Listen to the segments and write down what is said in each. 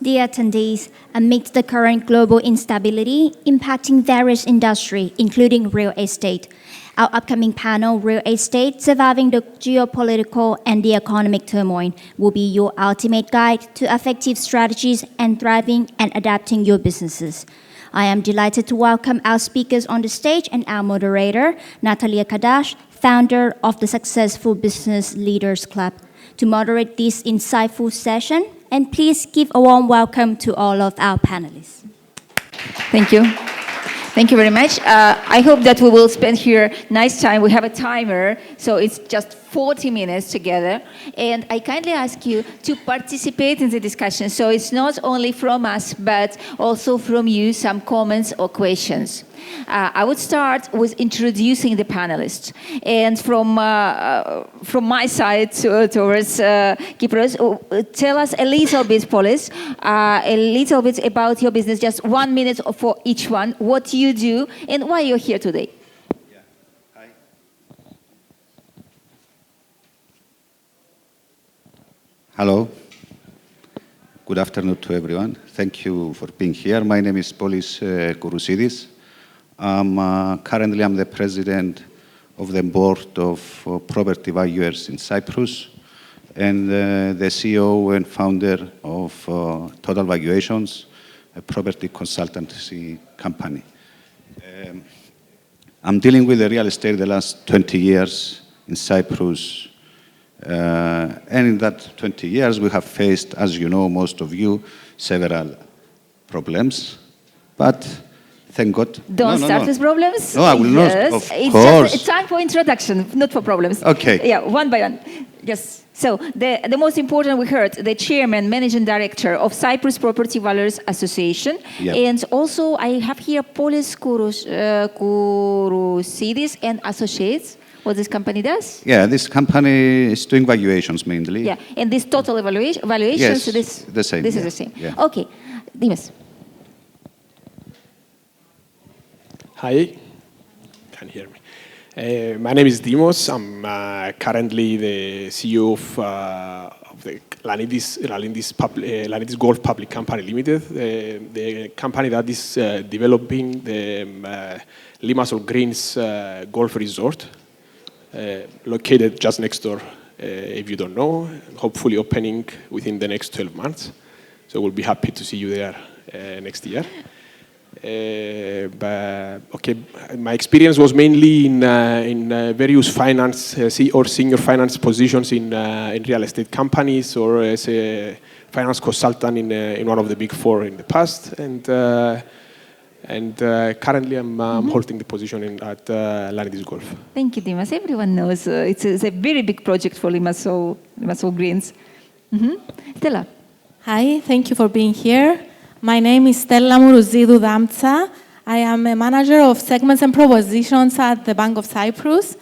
Dear attendees, amidst the current global instability impacting various industries, including real estate, our upcoming panel, Real Estate, Surviving the Geopolitical and the Economic Turmoil, will be your ultimate guide to effective strategies and thriving and adapting your businesses. I am delighted to welcome our speakers on the stage and our moderator, Natalia Kardash, founder of the Successful Business Leaders Club, to moderate this insightful session. And please give a warm welcome to all of our panelists. Thank you. Thank you very much. I hope that we will spend here nice time. We have a timer, so it's just 40 minutes together. And I kindly ask you to participate in the discussion. So it's not only from us, but also from you, some comments or questions. I would start with introducing the panelists. And from my side towards Kypros, tell us a little bit, Polis, a little bit about your business, just 1 minute for each one, what you do and why you're here today. Yeah. Hi. Hello. Good afternoon to everyone. Thank you for being here. My name is Polis Kourousides. Currently, I'm the president of the board of property valuers in Cyprus and the CEO and founder of Total Valuations, a property consultancy company. I'm dealing with the real estate the last 20 years in Cyprus. And in that 20 years, we have faced, as you know, most of you, several problems. But thank God. Don't start with problems. No, I will not. Yes. Of it's course. Just a time for introduction, not for problems. Okay. Yeah, one by one. Yes. So the most important, we heard the chairman, managing director of Cyprus Property Valuers Association, Yep. and also I have here Polis Kourousides and Associates. What this company does? Yeah, this company is doing valuations mainly. Yeah, and this total valuations. Yes, this the same. This yeah. is the same. Yeah. Okay, Dimas. Hi, can you hear me? My name is Dimos. I'm currently the CEO of the Lanidis Golf Public Company Limited, the company that is developing the Limassol Greens Golf Resort, located just next door, if you don't know, hopefully opening within the next 12 months. So we'll be happy to see you there next year. My experience was mainly in various finance or senior finance positions in real estate companies or as a finance consultant in one of the big four in the past. And currently I'm holding the position at Lanidis Golf. Thank you, Dimas. Everyone knows it's a very big project for Limassol Greens. Stella. Hi, thank you for being here. My name is Stella Mourouzidou Damtsa. I am a manager of segments and propositions at the Bank of Cyprus.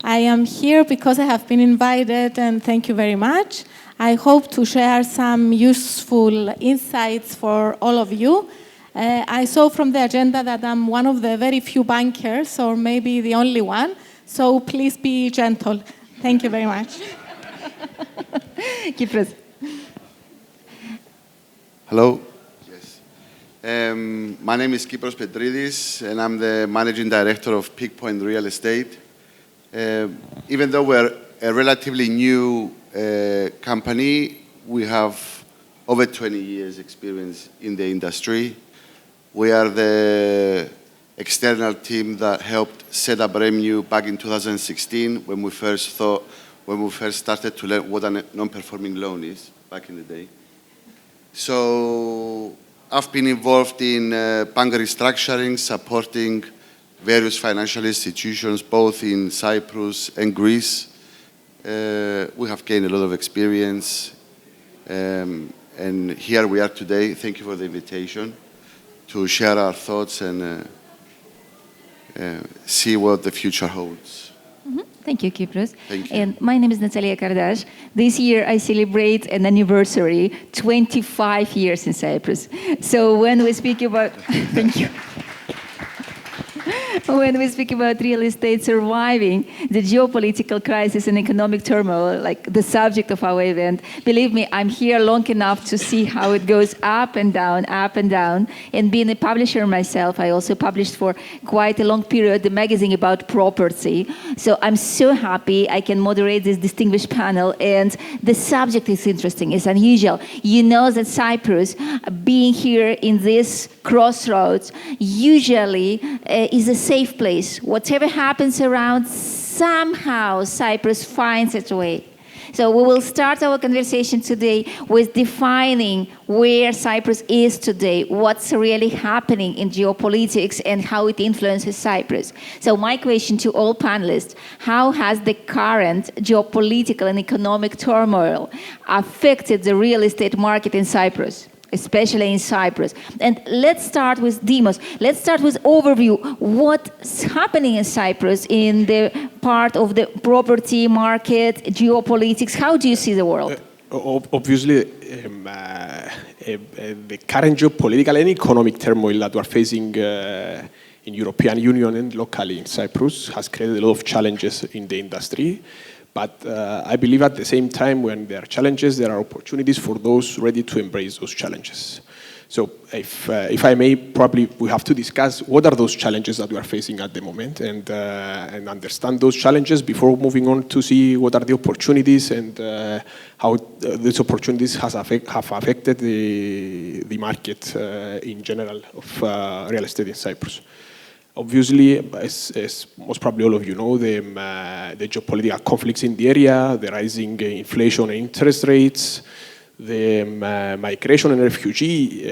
I am here because I have been invited, and thank you very much. I hope to share some useful insights for all of you. I saw from the agenda that I'm one of the very few bankers, or maybe the only one, so please be gentle. Thank you very much. Kypros. Hello. My name is Kypros Petridis, and I'm the managing director of Peak Point Real Estate. Even though we're a relatively new company, we have over 20 years experience in the industry. We are the external team that helped set up REMU back in 2016 when we first started to learn what a non-performing loan is back in the day. So I've been involved in bank restructuring, supporting various financial institutions, both in Cyprus and Greece. We have gained a lot of experience, and here we are today. Thank you for the invitation to share our thoughts and see what the future holds. Thank you, Kypros. Thank you. And my name is Natalia Kardash. This year I celebrate an anniversary, 25 years in Cyprus. So when we speak about, thank you. when we speak about real estate surviving the geopolitical crisis and economic turmoil, like the subject of our event, believe me, I'm here long enough to see how it goes up and down, up and down. And being a publisher myself, I also published for quite a long period the magazine about property. So I'm so happy I can moderate this distinguished panel. And the subject is interesting, it's unusual. You know that Cyprus, being here in this crossroads, usually is a safe place. Whatever happens around, somehow Cyprus finds its way. So we will start our conversation today with defining where Cyprus is today, what's really happening in geopolitics and how it influences Cyprus. So my question to all panelists, how has the current geopolitical and economic turmoil affected the real estate market in Cyprus? Especially in Cyprus. And let's start with Demos. Let's start with overview. What's happening in Cyprus in the part of the property market, geopolitics? How do you see the world? Obviously, the current geopolitical and economic turmoil that we're facing in European Union and locally in Cyprus has created a lot of challenges in the industry. But I believe at the same time, when there are challenges, there are opportunities for those ready to embrace those challenges. So if I may, probably we have to discuss what are those challenges that we are facing at the moment and understand those challenges before moving on to see what are the opportunities and how these opportunities have affected the market in general of real estate in Cyprus. Obviously, as most probably all of you know, the geopolitical conflicts in the area, the rising inflation and interest rates, the migration and refugee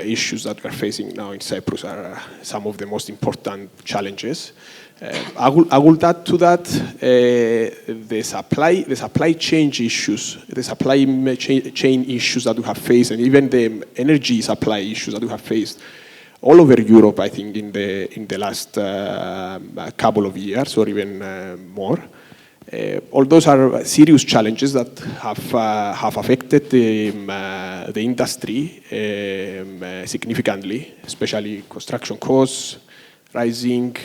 issues that we are facing now in Cyprus are some of the most important challenges. I will add to that the supply chain issues that we have faced, and even the energy supply issues that we have faced all over Europe, I think, in the last couple of years or even more. All those are serious challenges that have affected the industry significantly, especially construction costs rising.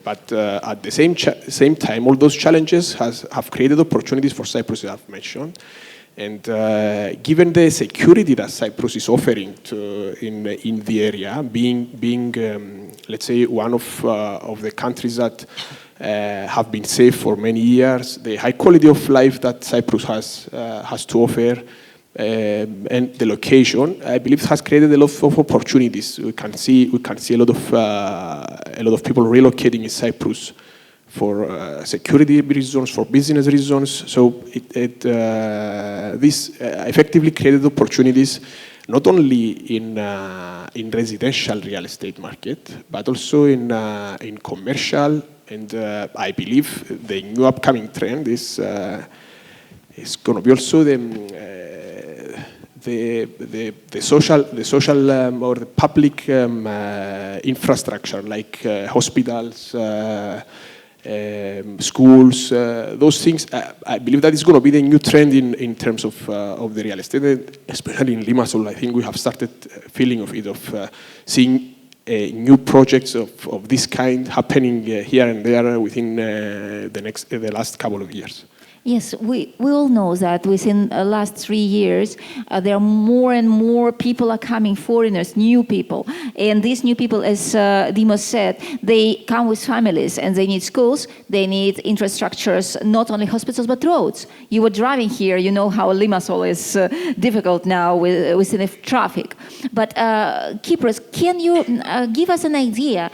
But at the same time, all those challenges have created opportunities for Cyprus, as I've mentioned. And given the security that Cyprus is offering in the area, being let's say, one of the countries that have been safe for many years, the high quality of life that Cyprus has to offer, and the location, I believe, has created a lot of opportunities. We can see a lot of people relocating in Cyprus for security reasons, for business reasons. So this effectively created opportunities not only in residential real estate market, but also in commercial. And I believe the new upcoming trend is going to be also the social or the public infrastructure, like hospitals, schools, those things. I believe that is going to be the new trend in terms of the real estate, especially in Limassol. I think we have started feeling of it, of seeing new projects of this kind happening here and there within the last couple of years. Yes, we all know that within the last 3 years, there are more and more people are coming, foreigners, new people. And these new people, as Dimos said, they come with families and they need schools, they need infrastructures, not only hospitals, but roads. You were driving here, you know how Limassol is difficult now with the traffic. But Kypros, can you give us an idea,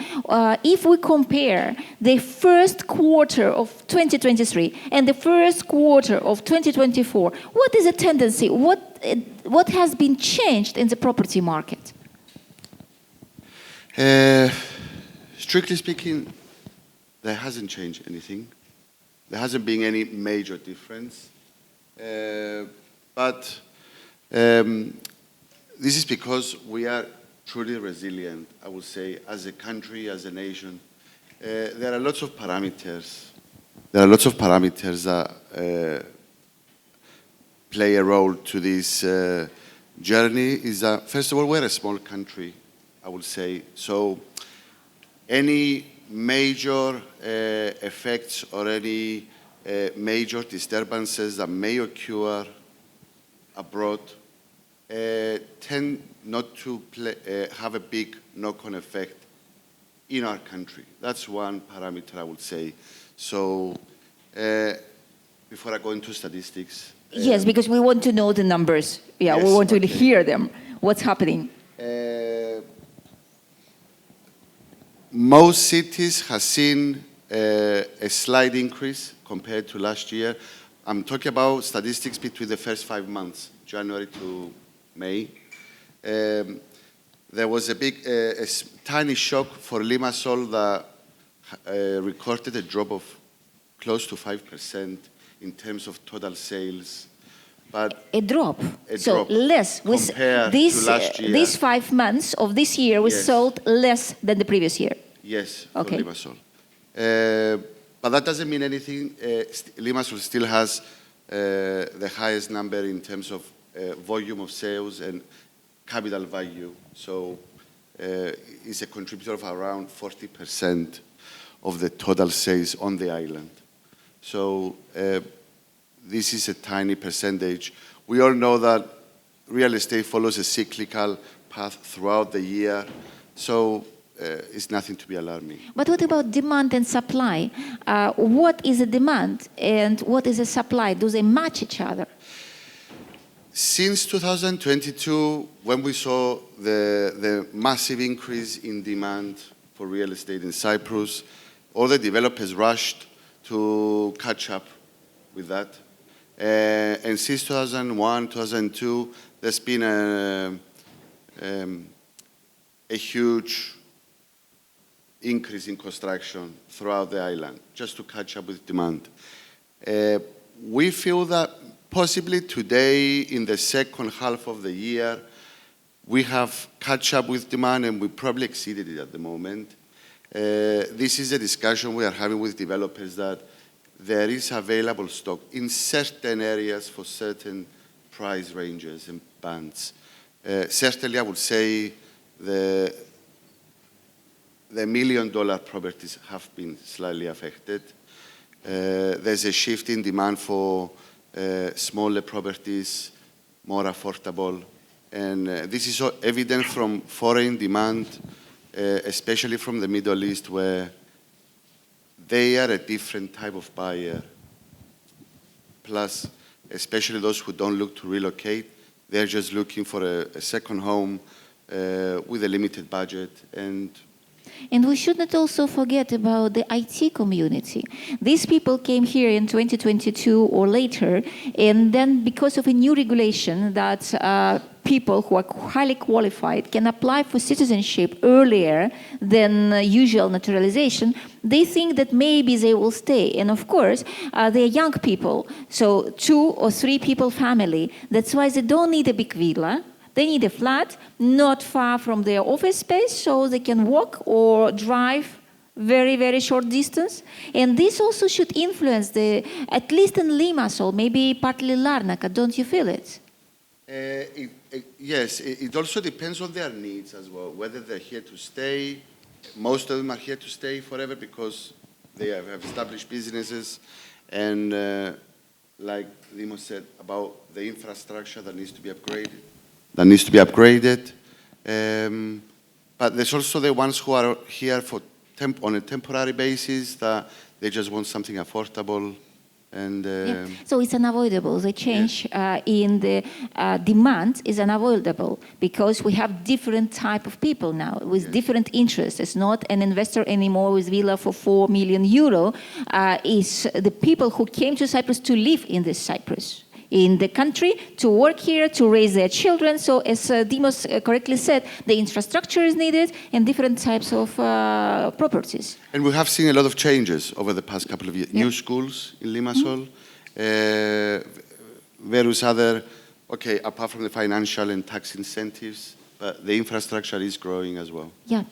if we compare the first quarter of 2023 and the first quarter of 2024, what is the tendency? What has been changed in the property market? Strictly speaking, there hasn't changed anything. There hasn't been any major difference. But this is because we are truly resilient, I would say, as a country, as a nation. There are lots of parameters. There are lots of parameters that play a role to this journey. Is that, first of all, we're a small country, I would say. So any major effects or any major disturbances that may occur abroad tend not to have a big knock-on effect in our country. That's one parameter I would say. So before I go into statistics. Yes, because we want to know the numbers. Yeah, yes, we want to okay. hear them. What's happening? Most cities have seen a slight increase compared to last year. I'm talking about statistics between the first 5 months, January to May. There was a tiny shock for Limassol that recorded a drop of close to 5% in terms of total sales. But a drop. So drop less. compared to last year. These 5 months of this year was Yes. sold less than the previous year. Yes, Okay. for Limassol. But that doesn't mean anything. Limassol still has the highest number in terms of volume of sales and capital value. So it's a contributor of around 40% of the total sales on the island. So this is a tiny percentage. We all know that real estate follows a cyclical path throughout the year. So it's nothing to be alarming. But what about demand and supply? What is the demand and what is the supply? Do they match each other? Since 2022, when we saw the massive increase in demand for real estate in Cyprus, all the developers rushed to catch up with that. And since 2001, 2002, there's been a huge increase in construction throughout the island, just to catch up with demand. We feel that possibly today, in the second half of the year, we have catch up with demand and we probably exceeded it at the moment. This is a discussion we are having with developers that there is available stock in certain areas for certain price ranges and bands. Certainly, I would say the $1 million properties have been slightly affected. There's a shift in demand for smaller properties, more affordable. And this is evident from foreign demand, especially from the Middle East, where they are a different type of buyer. Plus, especially those who don't look to relocate, they're just looking for a second home with a limited budget. And we should not also forget about the IT community. These people came here in 2022 or later, and then because of a new regulation that people who are highly qualified can apply for citizenship earlier than usual naturalization, they think that maybe they will stay. And of course, they're young people, so 2 or 3 people family. That's why they don't need a big villa. They need a flat not far from their office space so they can walk or drive very, very short distance. And this also should influence at least in Limassol, maybe partly Larnaca. Don't you feel it? Yes, it also depends on their needs as well, whether they're here to stay. Most of them are here to stay forever because they have established businesses. And like Limo said about the infrastructure that needs to be upgraded. But there's also the ones who are here on a temporary basis that they just want something affordable. And yeah. So it's unavoidable. The change in the demand is unavoidable because we have different type of people now with different interests. It's not an investor anymore with villa for €4 million. It's the people who came to Cyprus to live in this Cyprus, in the country, to work here, to raise their children. So as Dimos correctly said, the infrastructure is needed and different types of properties. And we have seen a lot of changes over the past couple of years. New schools in Limassol, various other, apart from the financial and tax incentives, but the infrastructure is growing as well. Yeah.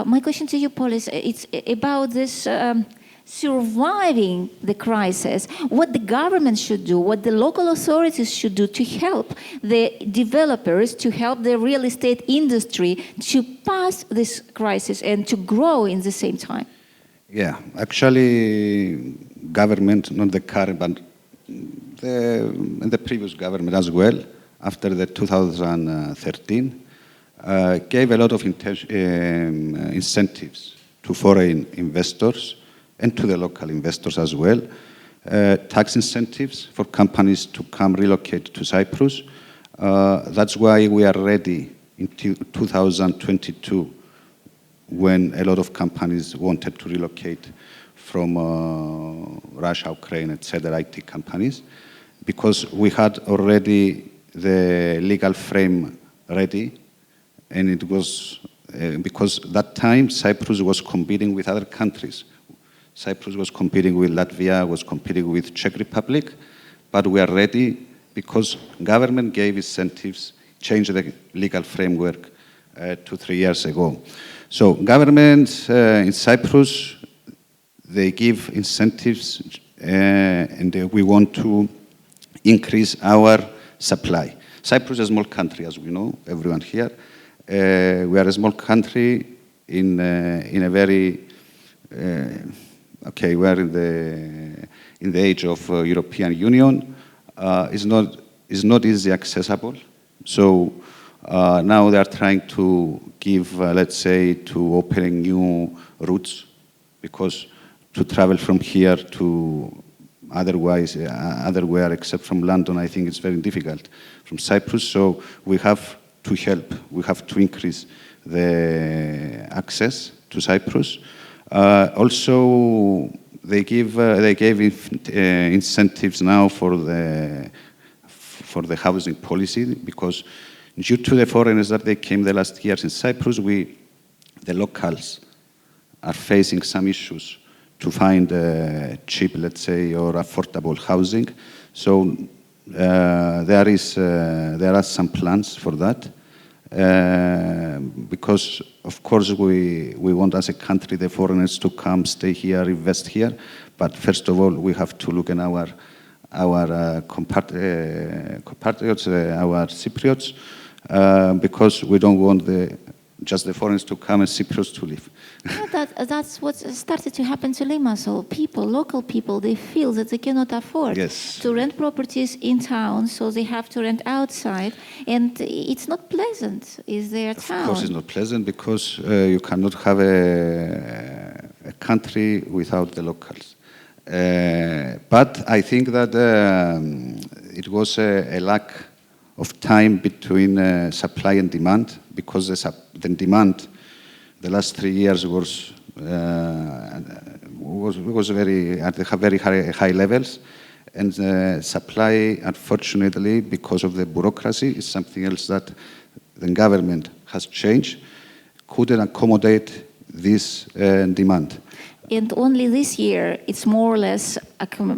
My question to you, Paul, is it's about this surviving the crisis, what the government should do, what the local authorities should do to help the developers, to help the real estate industry to pass this crisis and to grow in the same time. Yeah, actually, government, not the current, but the previous government as well, after the 2013, gave a lot of incentives to foreign investors and to the local investors as well. Tax incentives for companies to come relocate to Cyprus. That's why we are ready in 2022 when a lot of companies wanted to relocate from Russia, Ukraine, etc., IT companies, because we had already the legal frame ready, and it was because that time Cyprus was competing with other countries. Cyprus was competing with Latvia, was competing with Czech Republic, but we are ready because government gave incentives, changed the legal framework 2-3 years ago. So governments in Cyprus, they give incentives and we want to increase our supply. Cyprus is a small country, as we know, everyone here. We are a small country in a very, we are in the age of European Union. It's not easy accessible. So now they are trying to give, let's say, to opening new routes, because to travel from here to otherwhere except from London, I think it's very difficult from Cyprus. So we have to help. We have to increase the access to Cyprus. Also, they gave incentives now for the housing policy, because due to the foreigners that they came the last years in Cyprus, the locals are facing some issues to find cheap, let's say, or affordable housing. So there are some plans for that, because of course we want as a country the foreigners to come, stay here, invest here. But first of all, we have to look at our compatriots, our Cypriots, because we don't want just the foreigners to come and Cypriots to live. That's what started to happen to Limassol. Local people, they feel that they cannot afford to rent properties in town, so they have to rent outside, and it's not pleasant, is their town. Of course it's not pleasant, because you cannot have a country without the locals. But I think that it was a lack of time between supply and demand, because the demand the last 3 years was very at very high levels, and supply, unfortunately, because of the bureaucracy, is something else that the government has changed, couldn't accommodate this demand. And only this year, it's more or less,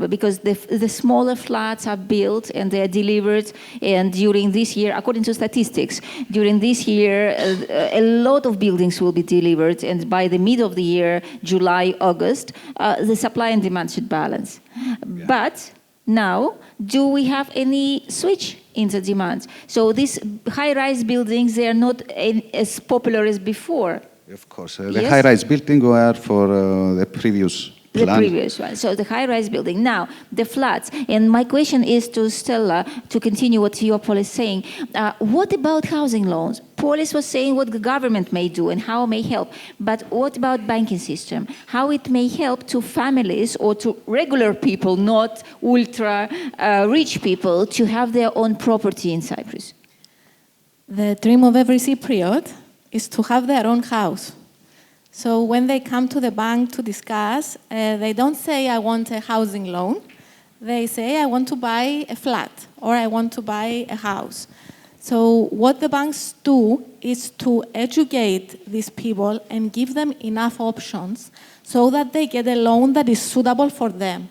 because the smaller flats are built and they are delivered, and during this year, according to statistics, during this year, a lot of buildings will be delivered, and by the mid of the year, July, August, the supply and demand should balance. Yeah. But now, do we have any switch in the demand? So these high-rise buildings, they are not as popular as before. Of course. The high-rise building were for the previous plan. The previous one. So the high-rise building. Now, the flats. And my question is to Stella, to continue what Geopolitical is saying. What about housing loans? Polis was saying what the government may do and how it may help. But what about banking system? How it may help to families or to regular people, not ultra-rich people, to have their own property in Cyprus? The dream of every Cypriot is to have their own house. So when they come to the bank to discuss, they don't say, I want a housing loan. They say, I want to buy a flat, or I want to buy a house. So what the banks do is to educate these people and give them enough options so that they get a loan that is suitable for them.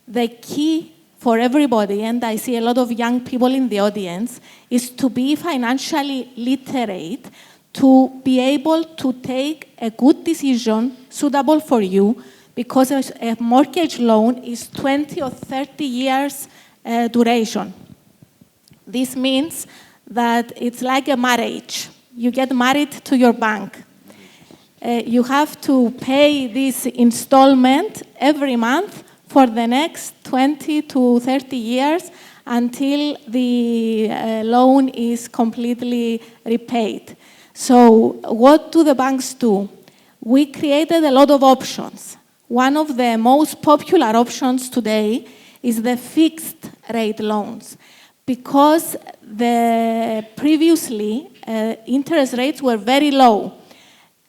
The key for everybody, and I see a lot of young people in the audience, is to be financially literate, to be able to take a good decision suitable for you, because a mortgage loan is 20 or 30 years duration. This means that it's like a marriage. You get married to your bank. you have to pay this installment every month for the next 20 to 30 years until the loan is completely repaid. So what do the banks do? We created a lot of options. One of the most popular options today is the fixed rate loans, because previously interest rates were very low.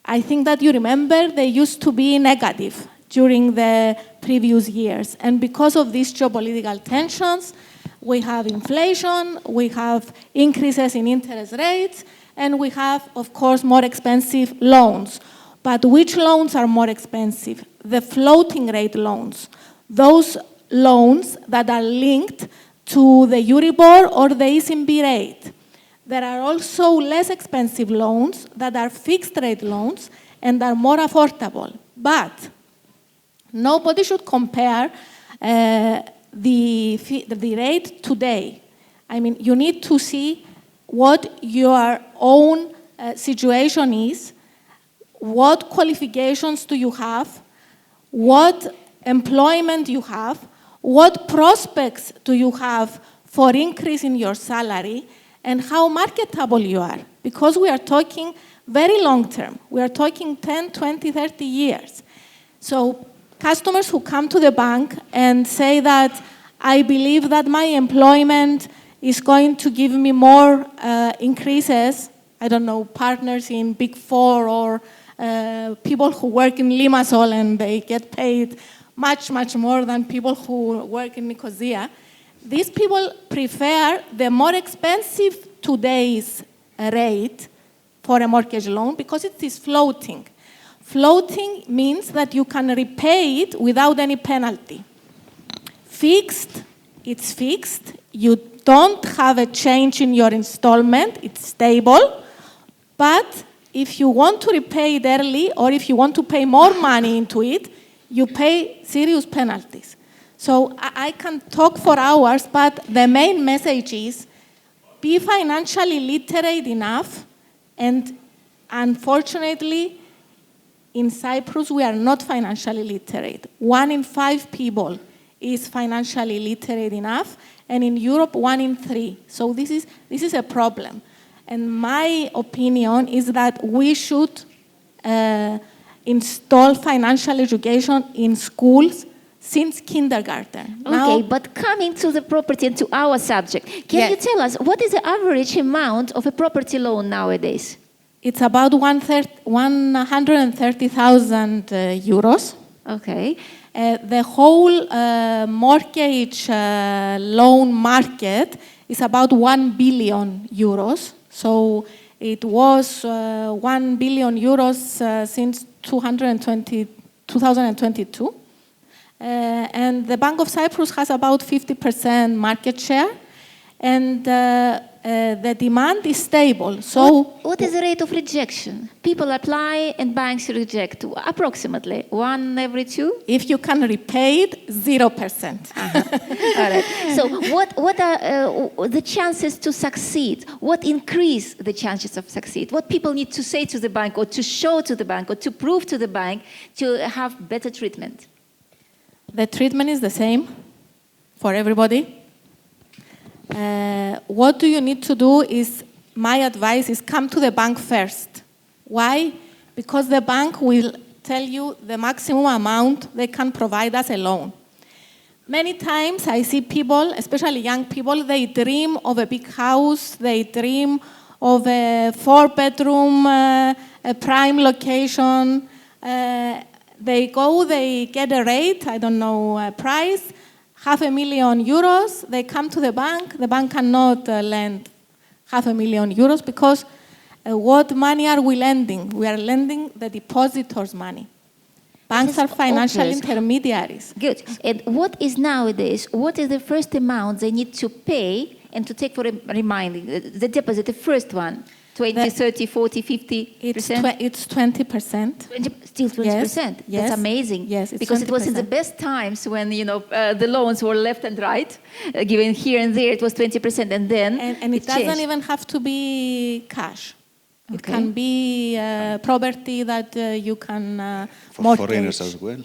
I think that you remember they used to be negative during the previous years. And because of these geopolitical tensions, we have inflation, we have increases in interest rates, and we have, of course, more expensive loans. But which loans are more expensive? The floating rate loans. Those loans that are linked to the Euribor or the ECB rate. There are also less expensive loans that are fixed rate loans and are more affordable. But nobody should compare the rate today. I mean, you need to see what your own situation is, what qualifications do you have, what employment you have, what prospects do you have for increase in your salary, and how marketable you are. Because we are talking very long term. We are talking 10, 20, 30 years. So customers who come to the bank and say that I believe that my employment is going to give me more increases, I don't know, partners in Big Four or people who work in Limassol and they get paid much, much more than people who work in Nicosia. These people prefer the more expensive today's rate for a mortgage loan because it is floating. Floating means that you can repay it without any penalty. Fixed, it's fixed. You don't have a change in your installment. It's stable. But if you want to repay it early or if you want to pay more money into it, you pay serious penalties. So I can talk for hours, but the main message is be financially literate enough. And unfortunately, in Cyprus, we are not financially literate. 1 in 5 people is financially literate enough, and in Europe, 1 in 3. So this is a problem. And my opinion is that we should install financial education in schools since kindergarten. Okay, but coming to the property and to our subject, can you tell us what is the average amount of a property loan nowadays? It's about 130,000 euros. Okay. The whole mortgage loan market is about 1 billion euros. So it was 1 billion euros since 2022. And the Bank of Cyprus has about 50% market share. And the demand is stable. So what is the rate of rejection? People apply and banks reject approximately 1 every 2? If you can repay it, 0%. All right. So what are the chances to succeed? What increase the chances of succeed? What people need to say to the bank or to show to the bank or to prove to the bank to have better treatment? The treatment is the same for everybody. What do you need to do is, my advice is come to the bank first. Why? Because the bank will tell you the maximum amount they can provide as a loan. Many times I see people, especially young people, they dream of a big house, they dream of a 4-bedroom, a prime location. They go, they get a rate, I don't know, a price, 500,000 euros, they come to the bank cannot lend 500,000 euros because what money are we lending? We are lending the depositors' money. Banks are financial intermediaries. Good. And what is nowadays, what is the first amount they need to pay and to take for a reminding, the deposit, the first one? 20, 30, 40, 50%? It's 20%. Still 20%? Yes. That's amazing. Yes, it's because 20%. it was in the best times when, the loans were left and right, given here and there, it was 20%, and then And it doesn't even have to be cash. It can be property that you can For mortgage. foreigners as well,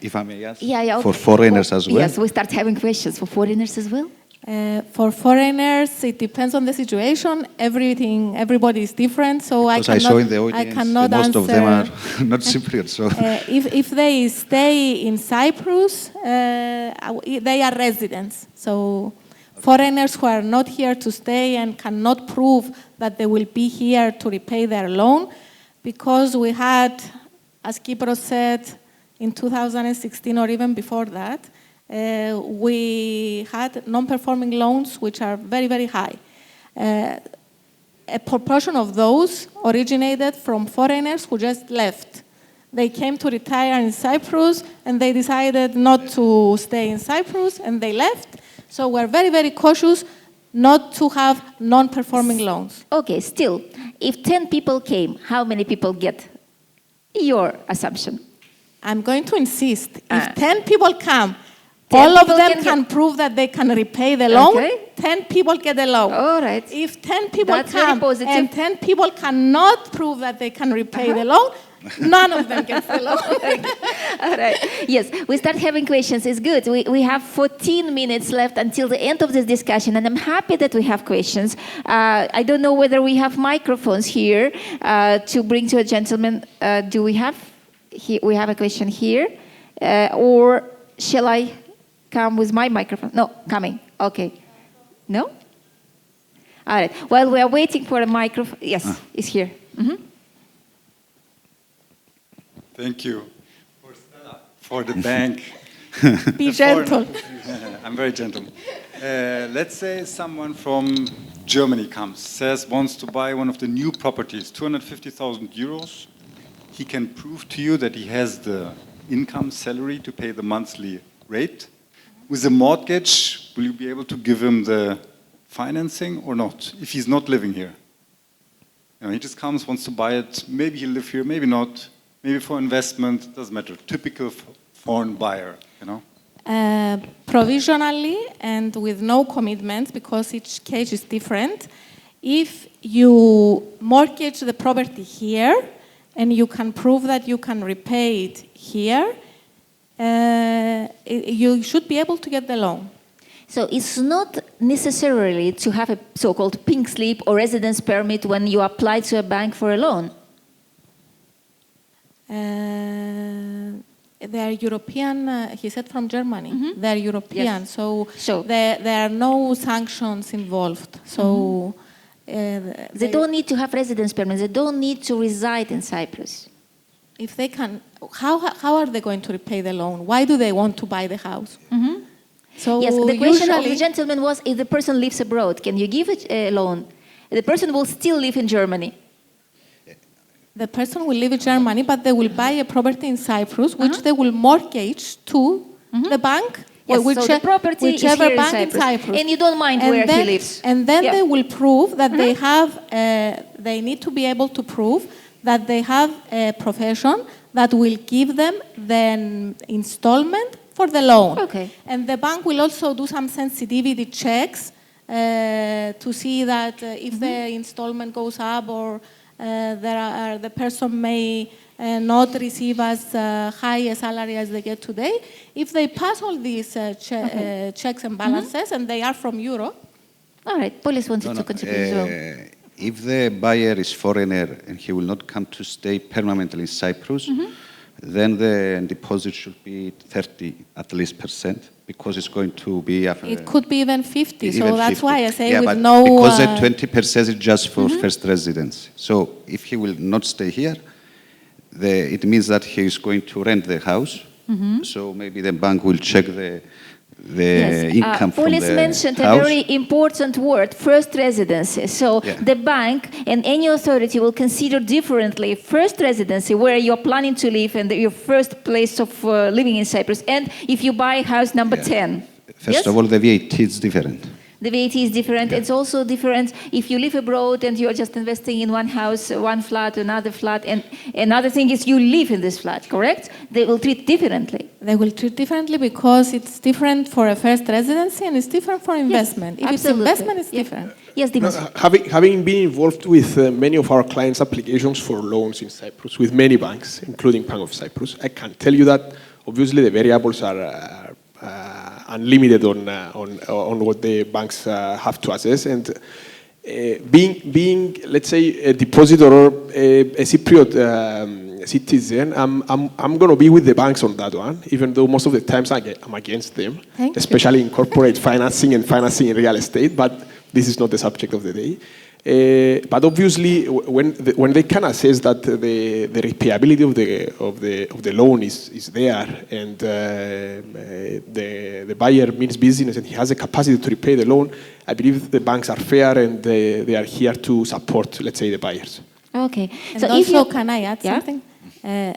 if I may ask. Yeah. For foreigners as well. Yes, we start having questions for foreigners as well. For foreigners, it depends on the situation. Everybody is different, so Because I saw in the audience, I cannot most answer. of them are not Cypriots. So If they stay in Cyprus, they are residents. So foreigners who are not here to stay and cannot prove that they will be here to repay their loan, because we had, as Kypros said, in 2016 or even before that, we had non-performing loans which are very, very high. A proportion of those originated from foreigners who just left. They came to retire in Cyprus and they decided not to stay in Cyprus and they left. So we're very, very cautious not to have non-performing loans. Okay, still, if 10 people came, how many people get? Your assumption. I'm going to insist. If 10 people come, 10 all of people them can can prove that they can repay the loan. Okay. 10 people get the loan. All right. If 10 people That's very come positive. and 10 people cannot prove that they can repay the loan, none of them gets the loan. All right. Yes, we start having questions. It's good. We have 14 minutes left until the end of this discussion, and I'm happy that we have questions. I don't know whether we have microphones here to bring to a gentleman. Do we have? We have a question here, or shall I come with my microphone? No, coming. Okay. No? All right. While we are waiting for a microphone, yes, it's here. Mm-hmm. Thank you for the bank. Be gentle. I'm very gentle. Let's say someone from Germany comes, wants to buy one of the new properties, 250,000 euros. He can prove to you that he has the income, salary to pay the monthly rate. With a mortgage, will you be able to give him the financing or not, if he's not living here? You know, he just comes, wants to buy it. Maybe he'll live here, maybe not. Maybe for investment, doesn't matter. Typical foreign buyer, you know? Provisionally and with no commitments, because each case is different, if you mortgage the property here and you can prove that you can repay it here, you should be able to get the loan. So it's not necessarily to have a so-called pink slip or residence permit when you apply to a bank for a loan. They are European, he said from Germany. Mm-hmm. They are European, Yes. so Sure. there are no sanctions involved. So They don't need to have residence permits. They don't need to reside in Cyprus. if they can, how are they going to repay the loan? Why do they want to buy the house? So Yes, the question of the usually, gentleman was, if the person lives abroad, can you give a loan? The person will still live in Germany. the person will live in Germany, but they will buy a property in Cyprus, which they will mortgage to the bank. Yes, or so the property is whichever here bank in in Cyprus. And you don't mind where he lives. And then Yeah. they will prove that they have, they need to be able to prove that they have a profession that will give them the installment for the loan. Okay. And the bank will also do some sensitivity checks to see that if the installment goes up or the person may not receive as high a salary as they get today. If they pass all these checks and balances and they are from Europe. All right, Police wanted to contribute as well. If the buyer is foreigner and he will not come to stay permanently in Cyprus, then the deposit should be 30 at least %, because it's going to be... It could be even 50, so even that's 50. why I say Yeah, with but no... because the 20% is just for first residence. So if he will not stay here, it means that he is going to rent the house. So maybe the bank will check the income from Police the mentioned house. a very important word, first residency. So the bank and any authority will consider differently first residency, where you're planning to live and your first place of living in Cyprus, and if you buy house number 10. First of all, the VAT is different. The VAT is different. It's also different if you live abroad and you're just investing in one house, one flat, another flat, and another thing is you live in this flat, correct? They will treat differently. They will treat differently because it's different for a first residency and it's different for investment. If absolutely. it's investment, it's different. Yes, Dimos. Having been involved with many of our clients' applications for loans in Cyprus, with many banks, including Bank of Cyprus, I can tell you that obviously the variables are unlimited on what the banks have to assess, and being let's say a depositor or a Cypriot citizen, I'm going to be with the banks on that one, even though most of the times I'm against them, especially in corporate financing and financing in real estate. But this is not the subject of the day. But obviously, when they can assess that the repayability of the loan is there, and the buyer means business and he has a capacity to repay the loan, I believe the banks are fair and they are here to support, let's say, the buyers. Okay. And So also, if you, can I add something?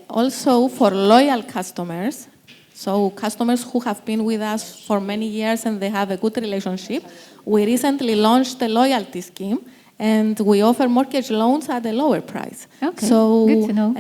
Also, for loyal customers, so customers who have been with us for many years and they have a good relationship, we recently launched the loyalty scheme. And we offer mortgage loans at a lower price. Okay, so, good to know.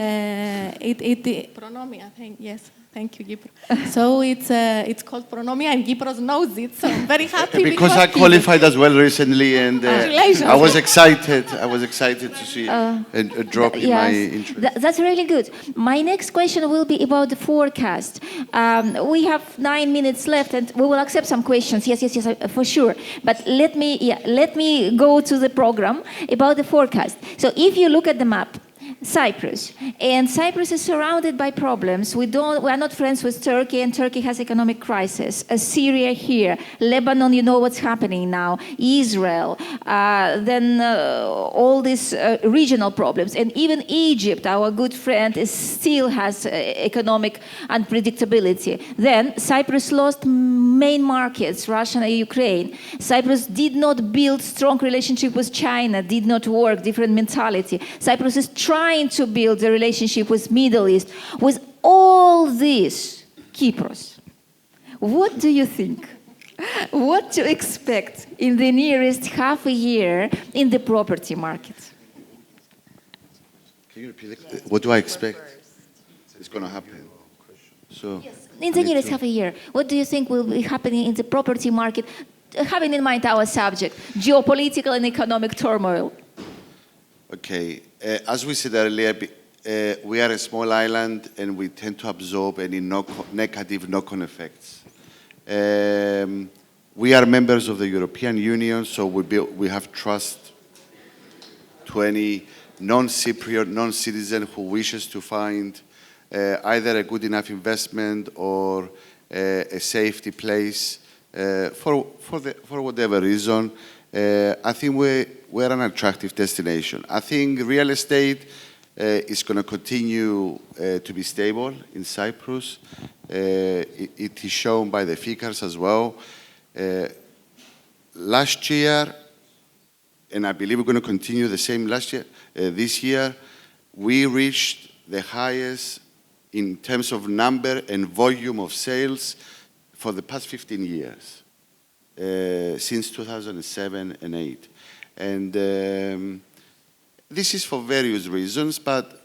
Pronomia, yes, thank you, Gypro. So it's called Pronomia, and Gypros knows it. So I'm very happy because I qualified as well recently, and I was excited. I was excited to see a drop in my interest. That's really good. My next question will be about the forecast. We have 9 minutes left, and we will accept some questions. Yes, for sure. But let me go to the program about the forecast. So if you look at the map, Cyprus is surrounded by problems. We are not friends with Turkey, and Turkey has economic crisis. Syria here, Lebanon, you know what's happening now. Israel, then all these regional problems, and even Egypt, our good friend, still has economic unpredictability. Then Cyprus lost main markets, Russia and Ukraine. Cyprus did not build strong relationship with China, did not work, different mentality. Cyprus is trying to build a relationship with Middle East. With all this, Kypros, what do you think? What to expect in the nearest half a year in the property market? Can you repeat it? What do I expect? It's going to happen. So, in the nearest half a year, what do you think will be happening in the property market, having in mind our subject, geopolitical and economic turmoil? Okay, as we said earlier, we are a small island and we tend to absorb any negative knock-on effects. We are members of the European Union, so we have trust to any non-Cypriot, non-citizen who wishes to find either a good enough investment or a safety place for whatever reason. I think we're an attractive destination. I think real estate is going to continue to be stable in Cyprus. It is shown by the figures as well. Last year, and I believe we're going to continue the same this year, we reached the highest in terms of number and volume of sales for the past 15 years. Since 2007 and 8. And this is for various reasons, but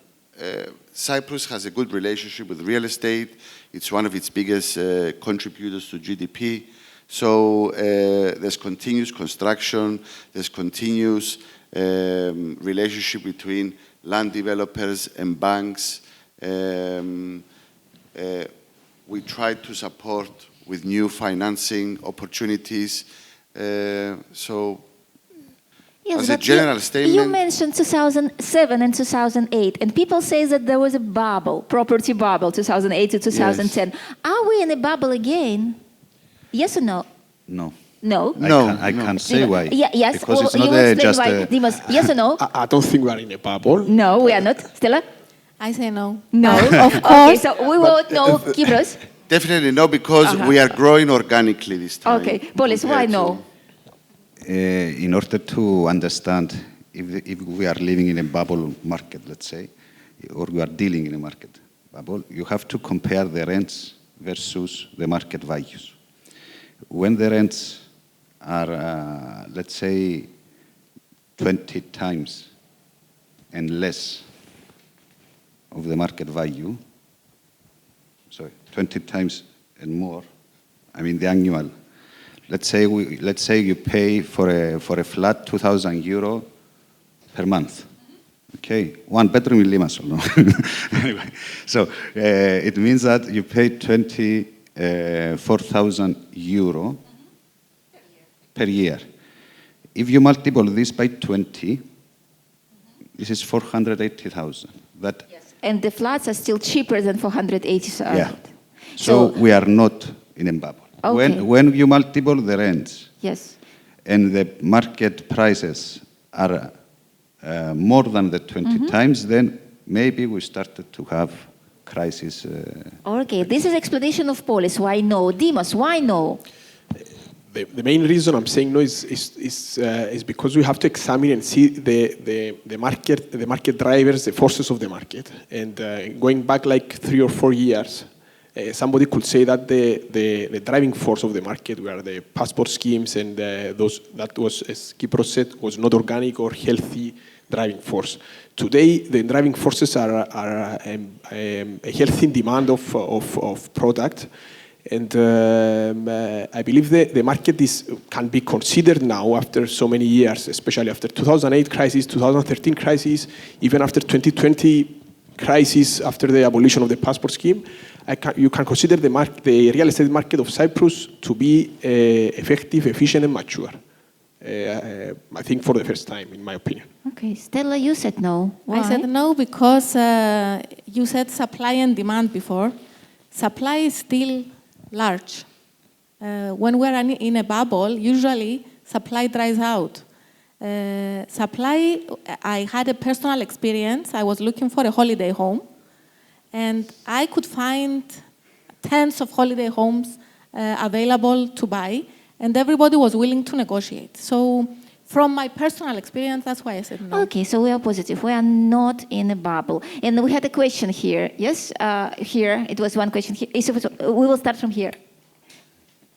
Cyprus has a good relationship with real estate. It's one of its biggest contributors to GDP. So there's continuous construction, there's continuous relationship between land developers and banks. We try to support with new financing opportunities. So, yes, as a general statement... You mentioned 2007 and 2008, and people say that there was a bubble, property bubble, 2008 to 2010. Yes. Are we in a bubble again? Yes or no? No. No? I can't say why. Yes, because well, it's not just a... Dimos, yes or no? I don't think we are in a bubble. No, we are not. Stella? I say no. No, of course. Okay, so we won't know, Kypros. Definitely no, because we are growing organically this time. Okay, Polis, why no? In order to understand if we are living in a bubble market, let's say, or we are dealing in a market bubble, you have to compare the rents versus the market values. When the rents are, let's say, 20 times and less of the market value, sorry, 20 times and more, I mean the annual. Let's say you pay for a flat 2,000 euro per month. Okay, one bedroom in Limassol, no? Anyway, so it means that you pay 24,000 euro per year. If you multiply this by 20, this is 480,000. That Yes. And the flats are still cheaper than 480,000. yeah. So we are not in a bubble. Okay. When you multiply the rents, Yes. and the market prices are more than the 20 times, then maybe we started to have crisis. Okay, this is explanation of Polis. Why no? Dimos, why no? The main reason I'm saying no is because we have to examine and see the market drivers, the forces of the market. And going back like 3 or 4 years, somebody could say that the driving force of the market were the passport schemes and those that was, as Kypros said, was not organic or healthy driving force. Today, the driving forces are a healthy demand of product. And I believe the market can be considered now after so many years, especially after 2008 crisis, 2013 crisis, even after 2020 crisis after the abolition of the passport scheme. You can consider the real estate market of Cyprus to be effective, efficient, and mature. I think for the first time, in my opinion. Okay, Stella, you said no. Why? I said no because you said supply and demand before. Supply is still large. When we're in a bubble, usually supply dries out. Supply, I had a personal experience. I was looking for a holiday home, and I could find tens of holiday homes available to buy, and everybody was willing to negotiate. So from my personal experience, that's why I said no. Okay, so we are positive. We are not in a bubble. And we had a question here. Yes, here. It was one question here. We will start from here.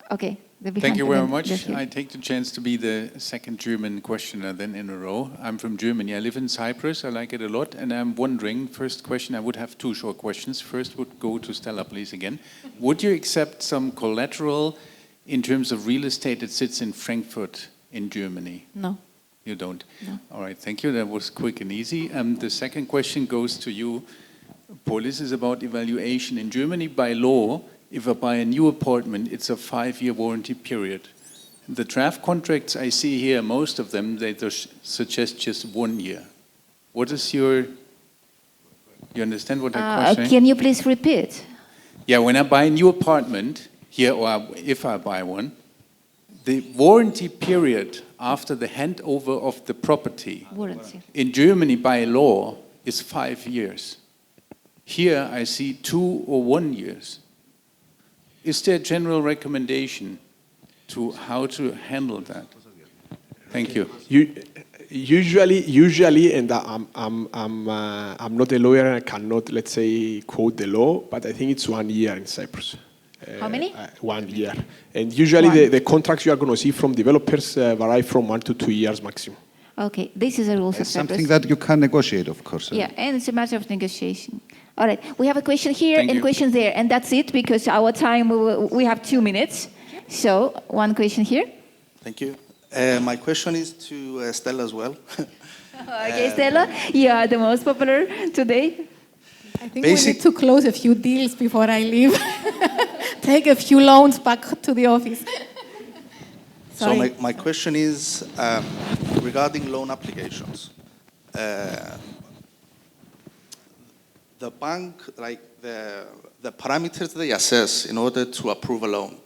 Okay. Thank you very much. I take the chance to be the second German questioner then in a row. I'm from Germany. I live in Cyprus. I like it a lot. And I'm wondering, first question, I would have 2 short questions. First would go to Stella, please, again. Would you accept some collateral in terms of real estate that sits in Frankfurt in Germany? No. You don't? No. All right, thank you. That was quick and easy. The second question goes to you. Polis is about evaluation. In Germany, by law, if I buy a new apartment, it's a 5-year warranty period. The draft contracts I see here, most of them, they suggest just 1 year. What is you understand what I'm questioning? Can you please repeat? Yeah, when I buy a new apartment here, or if I buy one, the warranty period after the handover of the property in Germany by law is 5 years. Here I see 2 or 1 years. Is there a general recommendation to how to handle that? Thank you. Usually, and I'm not a lawyer and I cannot, let's say, quote the law, but I think it's 1 year in Cyprus. How many? 1 year. And usually the contracts you are going to see from developers vary from 1 to 2 years maximum. Okay, this is a rule of Cyprus. Something that you can negotiate, of course. Yeah, and it's a matter of negotiation. All right, we have a question here Thank and you. question there, and that's it because our time, we have 2 minutes. So, one question here. Thank you. My question is to Stella as well. Okay, Stella, you are the most popular today. I think we need to close a few deals before I leave. Take a few loans back to the office. So my question is regarding loan applications. The bank, like the parameters they assess in order to approve a loan,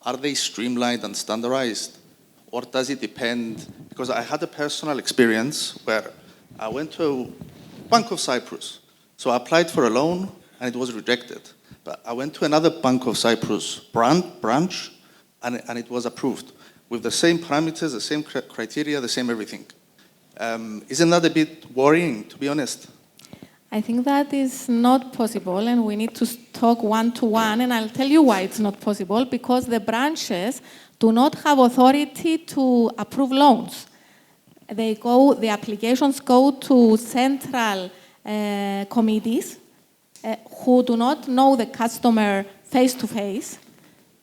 are they streamlined and standardized? Or does it depend? Because I had a personal experience where I went to Bank of Cyprus. So I applied for a loan and it was rejected. But I went to another Bank of Cyprus branch and it was approved with the same parameters, the same criteria, the same everything. Isn't that a bit worrying, to be honest? I think that is not possible, and we need to talk one-to-one, and I'll tell you why it's not possible, because the branches do not have authority to approve loans. The applications go to central committees who do not know the customer face to face,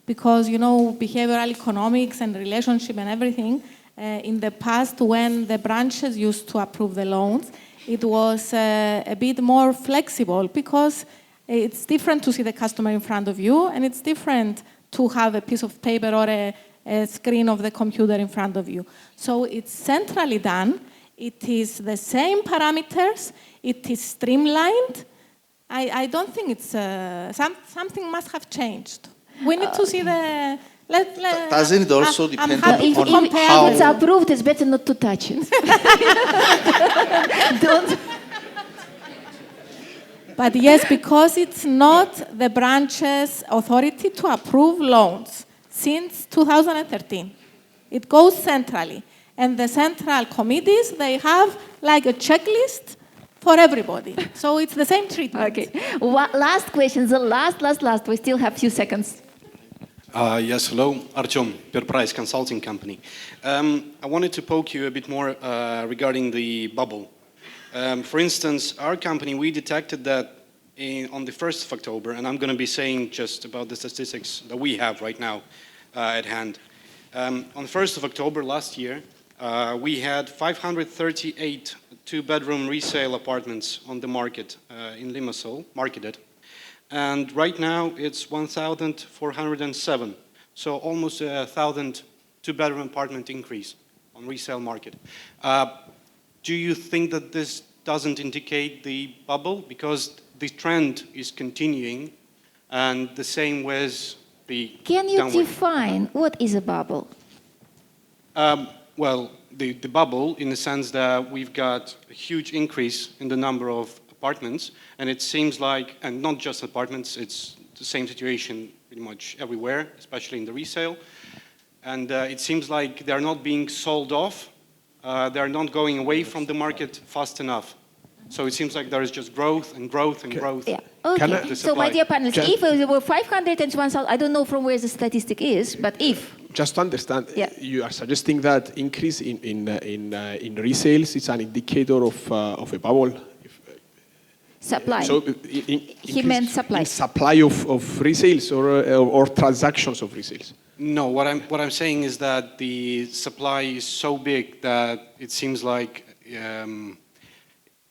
because behavioral economics and relationship and everything. In the past, when the branches used to approve the loans, it was a bit more flexible, because it's different to see the customer in front of you, and it's different to have a piece of paper or a screen of the computer in front of you. So it's centrally done. It is the same parameters. It is streamlined. I don't think it's something must have changed. We need to see the. Doesn't it also depend on how it's approved? It's better not to touch it. Don't. But yes, because it's not the branch's authority to approve loans since 2013. It goes centrally. And the central committees, they have like a checklist for everybody. So it's the same treatment. Okay. Last question, the last. We still have a few seconds. Yes, hello. Artyom, Pure Price Consulting Company. I wanted to poke you a bit more regarding the bubble. For instance, our company, we detected that on the 1st of October, and I'm going to be saying just about the statistics that we have right now at hand. On the 1st of October last year, we had 538 two-bedroom resale apartments on the market in Limassol, marketed. And right now, it's 1,407. So almost 1,000 two-bedroom apartment increase on resale market. Do you think that this doesn't indicate the bubble? Because the trend is continuing, and the same with the Can you downward. define what is a bubble? Well, the bubble, in the sense that we've got a huge increase in the number of apartments, and it seems like, and not just apartments, it's the same situation pretty much everywhere, especially in the resale. And it seems like they're not being sold off. They're not going away from the market fast enough. So it seems like there is just growth and growth and growth. Yeah. Okay. So, my dear panelists, if there were 501,000, I don't know from where the statistic is, but if. Just to understand, you are suggesting that increase in resales is an indicator of a bubble? Supply. So he meant supply. In supply of resales or transactions of resales? No, what I'm saying is that the supply is so big that it seems like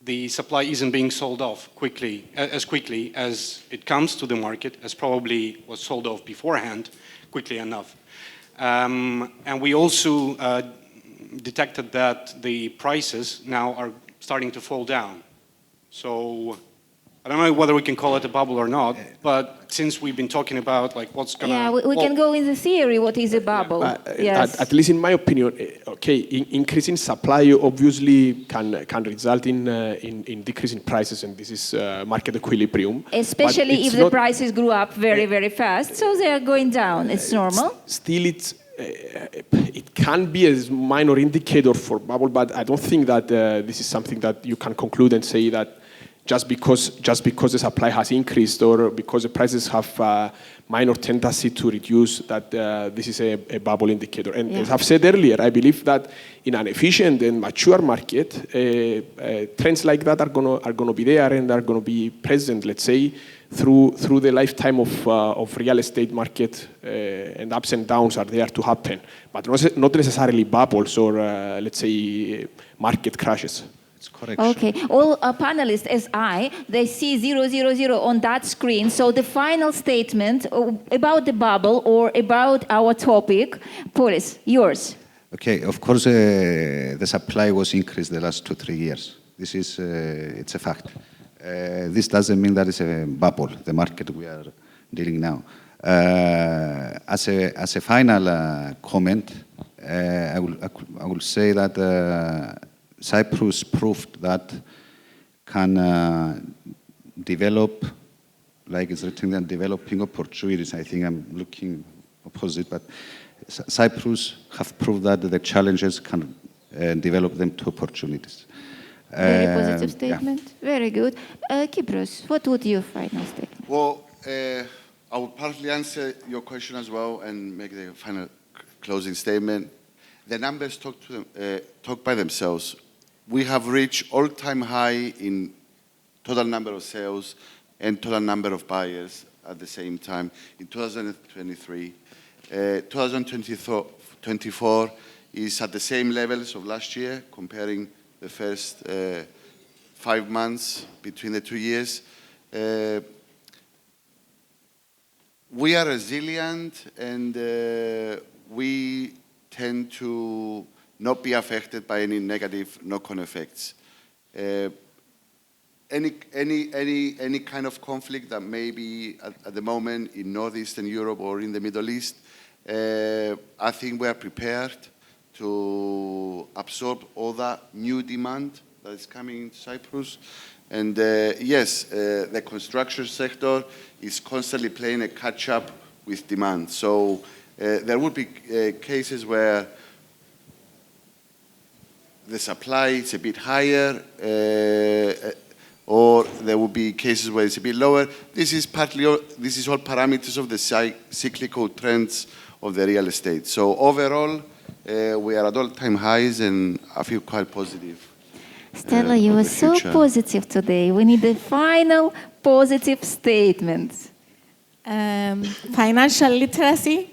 the supply isn't being sold off quickly as it comes to the market, as probably was sold off beforehand, quickly enough. And we also detected that the prices now are starting to fall down. So I don't know whether we can call it a bubble or not, but since we've been talking about like what's going to... Yeah, we can go in the theory what is a bubble. Yes. At least in my opinion, okay, increasing supply obviously can result in decreasing prices, and this is market equilibrium. Especially if the prices grew up very, very fast, so they are going down. It's normal. Still, it can be a minor indicator for bubble, but I don't think that this is something that you can conclude and say that just because the supply has increased or because the prices have a minor tendency to reduce, that this is a bubble indicator. And as I've said earlier, I believe that in an efficient and mature market, trends like that are gonna be there and are gonna be present, let's say, through the lifetime of real estate market, and ups and downs are there to happen, but not necessarily bubbles or let's say market crashes. Correct. Okay. All panelists, as they see 000 on that screen. So the final statement about the bubble or about our topic, Polis, yours. Okay. Of course, the supply was increased the last 2-3 years. This is it's a fact. This doesn't mean that it's a bubble, the market we are dealing now. As a final comment, I will say that Cyprus proved that can develop, like it's written there, developing opportunities. I think I'm looking opposite, but Cyprus have proved that the challenges can develop them to opportunities. Very positive statement. Yeah. Very good. Kypros, what would your final statement? Well, I will partly answer your question as well and make the final closing statement. The numbers talk by themselves. We have reached all-time high in total number of sales and total number of buyers at the same time in 2023. 2024 is at the same levels of last year, comparing the first 5 months between the 2 years. We are resilient, and we tend to not be affected by any negative knock-on effects. Any kind of conflict that may be at the moment in Northeastern Europe or in the Middle East, I think we are prepared to absorb all that new demand that is coming into Cyprus. And yes, the construction sector is constantly playing a catch-up with demand. So there would be cases where the supply is a bit higher, or there will be cases where it's a bit lower. This is all parameters of the cyclical trends of the real estate. So overall, we are at all-time highs, and I feel quite positive. Stella, you were so positive today. We need a final positive statement. Financial literacy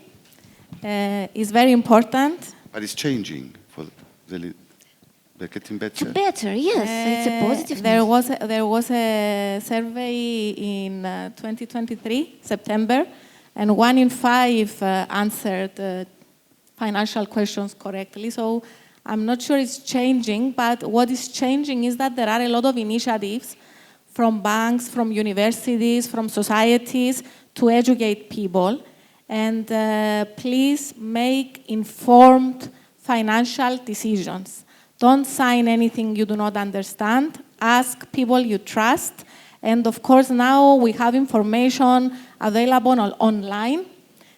is very important. But it's changing. They're getting better. It's better, yes. It's a positive There was a survey in 2023, September, and 1 in 5 answered financial questions correctly. So I'm not sure it's changing, but what is changing is that there are a lot of initiatives from banks, from universities, from societies to educate people. And please make informed financial decisions. Don't sign anything you do not understand. Ask people you trust. And of course, now we have information available online.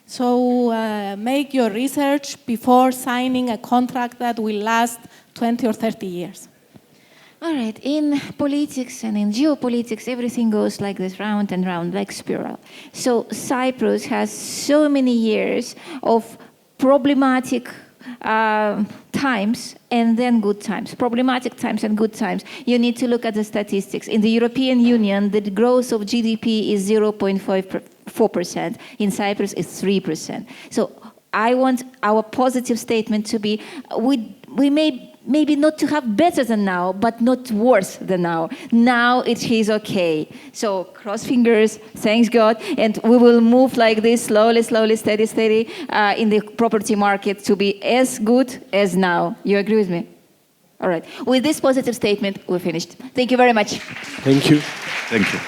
So make your research before signing a contract that will last 20 or 30 years. All right, in politics and in geopolitics, everything goes like this, round and round, like spiral. So Cyprus has so many years of problematic times and then good times. Problematic times and good times. You need to look at the statistics. In the European Union, the growth of GDP is 0.4%. In Cyprus, it's 3%. So I want our positive statement to be, we may maybe not to have better than now, but not worse than now. Now it is okay. So cross fingers, thanks God, and we will move like this, slowly, steady, in the property market to be as good as now. You agree with me? All right. With this positive statement, we're finished. Thank you very much. Thank you. Thank you.